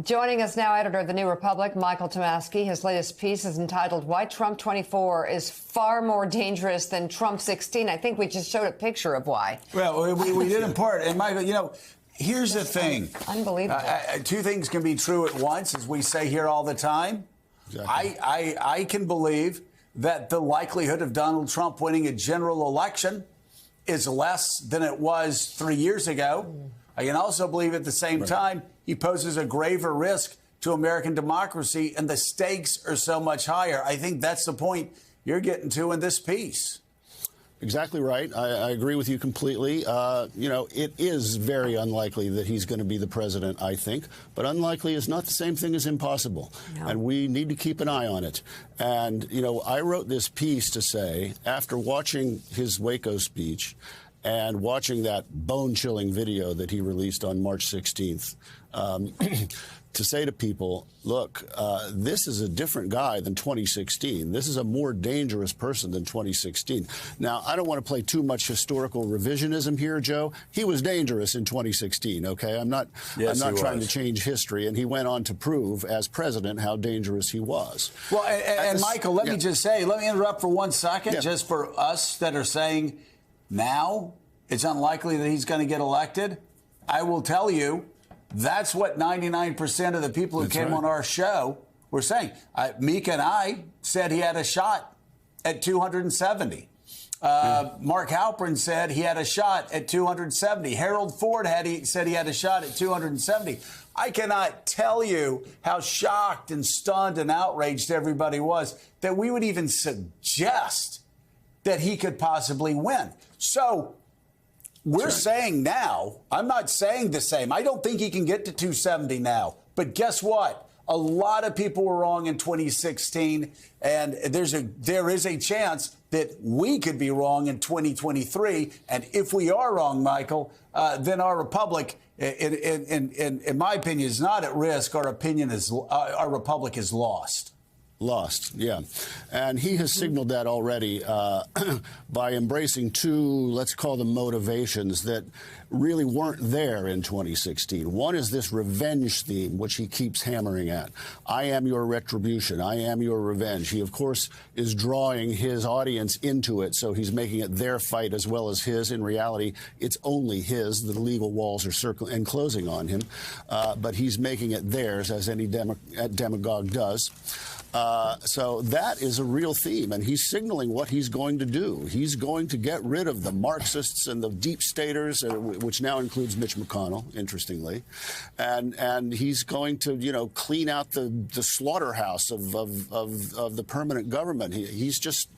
Joining us now, editor of The New Republic, Michael Tomasky. His latest piece is entitled, Why Trump 24 is Far More Dangerous Than Trump 16. I think we just showed a picture of why. Well, we did in part. And, Michael, you know, here's the thing. Unbelievable. Two things can be true at once, as we say here all the time. Exactly. I can believe that the likelihood of Donald Trump winning a general election is less than it was 3 years ago. I can also believe at the same time he poses a graver risk to American democracy, and the stakes are so much higher. I think that's the point you're getting to in this piece. Exactly right. I agree with you completely. You know, it is very unlikely that he's going to be the president, I think. But unlikely is not the same thing as impossible. No. And we need to keep an eye on it. And, you know, I wrote this piece to say, after watching his Waco speech and watching that bone-chilling video that he released on March 16th, to say to people, look, this is a different guy than 2016. This is a more dangerous person than 2016. Now, I don't want to play too much historical revisionism here, Joe. He was dangerous in 2016, okay? I'm not trying to change history, and he went on to prove, as president, how dangerous he was. Well, and Michael, let me just say, let me interrupt for 1 second, just for us that are saying now it's unlikely that he's going to get elected. I will tell you, that's what 99% of the people who came on our show were saying. Mika and I said he had a shot at 270. Mark Halperin said he had a shot at 270. Harold Ford said he had a shot at 270. I cannot tell you how shocked and stunned and outraged everybody was that we would even suggest that he could possibly win. So we're saying now, I'm not saying the same. I don't think he can get to 270 now. But guess what? A lot of people were wrong in 2016, and there is a chance that we could be wrong in 2023. And if we are wrong, Michael, then our republic, in my opinion, is not at risk. Our republic is lost. Lost, yeah. And he has signaled that already by embracing two, let's call them motivations, that really weren't there in 2016. One is this revenge theme, which he keeps hammering at. I am your retribution. I am your revenge. He, of course, is drawing his audience into it, so he's making it their fight as well as his. In reality, it's only his. The legal walls are circling and closing on him, but he's making it theirs, as any demagogue does. So that is a real theme, and he's signaling what he's going to do. He's going to get rid of the Marxists and the deep staters, which now includes Mitch McConnell, interestingly, and he's going to, you know, clean out the slaughterhouse of the permanent government. He's just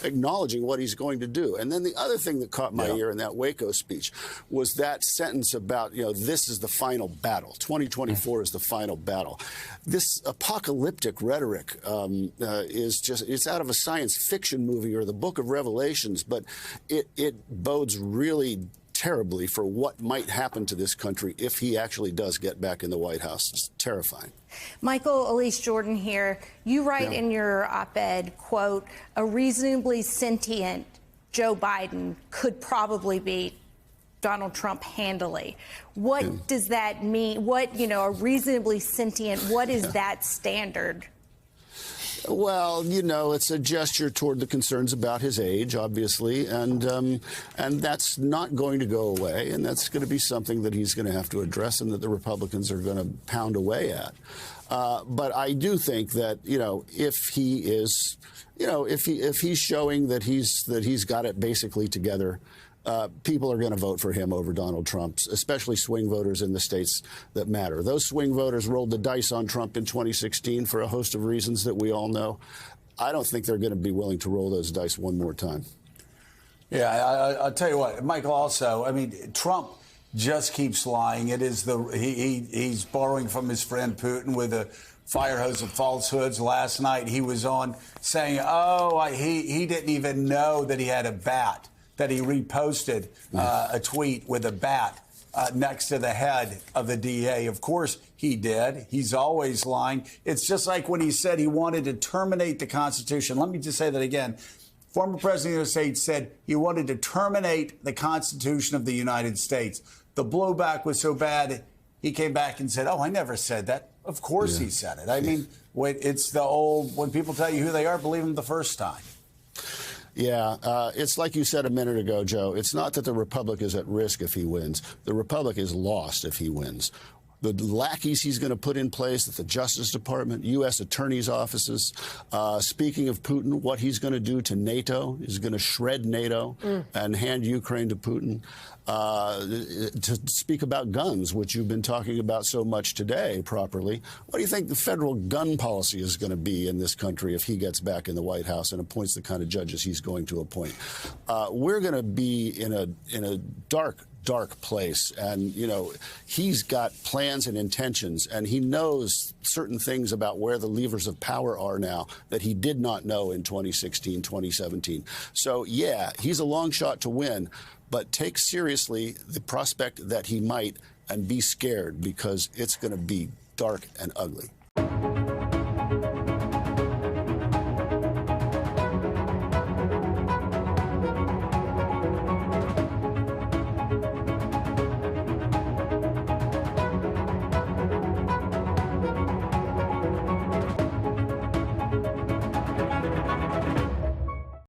acknowledging what he's going to do. And then the other thing that caught my ear in that Waco speech was that sentence about, you know, this is the final battle. 2024 is the final battle. This apocalyptic rhetoric is just, it's out of a science fiction movie or the Book of Revelations, but it bodes really terribly for what might happen to this country if he actually does get back in the White House. It's terrifying. Michael, Elise Jordan here. You write in your op-ed, quote, a reasonably sentient Joe Biden could probably beat Donald Trump handily. What does that mean? What, you know, a reasonably sentient, what is that standard? Well, you know, it's a gesture toward the concerns about his age, obviously, and that's not going to go away, and that's going to be something that he's going to have to address and that the Republicans are going to pound away at. But I do think that, you know, if he is, you know, if he's showing that he's got it basically together, people are going to vote for him over Donald Trump, especially swing voters in the states that matter. Those swing voters rolled the dice on Trump in 2016 for a host of reasons that we all know. I don't think they're going to be willing to roll those dice one more time. Yeah, I'll tell you what, Michael, also, I mean, Trump just keeps lying. It is he's borrowing from his friend Putin with a fire hose of falsehoods. Last night he was on saying, he didn't even know that he had a bat, that he reposted a tweet with a bat next to the head of the DA. Of course he did. He's always lying. It's just like when he said he wanted to terminate the Constitution. Let me just say that again. Former President of the United States said he wanted to terminate the Constitution of the United States. The blowback was so bad, he came back and said, "Oh, I never said that." Of course he said it. I mean, it's the old, when people tell you who they are, believe them the first time. Yeah, it's like you said a minute ago, Joe. It's not that the Republic is at risk if he wins. The Republic is lost if he wins. The lackeys he's going to put in place at the Justice Department, U.S. attorneys' offices. Speaking of Putin, what he's going to do to NATO is going to shred NATO and hand Ukraine to Putin. To speak about guns, which you've been talking about so much today properly, what do you think the federal gun policy is going to be in this country if he gets back in the White House and appoints the kind of judges he's going to appoint? We're going to be in a dark place. And, you know, he's got plans and intentions, and he knows certain things about where the levers of power are now that he did not know in 2016, 2017. So, yeah, he's a long shot to win, but take seriously the prospect that he might and be scared, because it's going to be dark and ugly.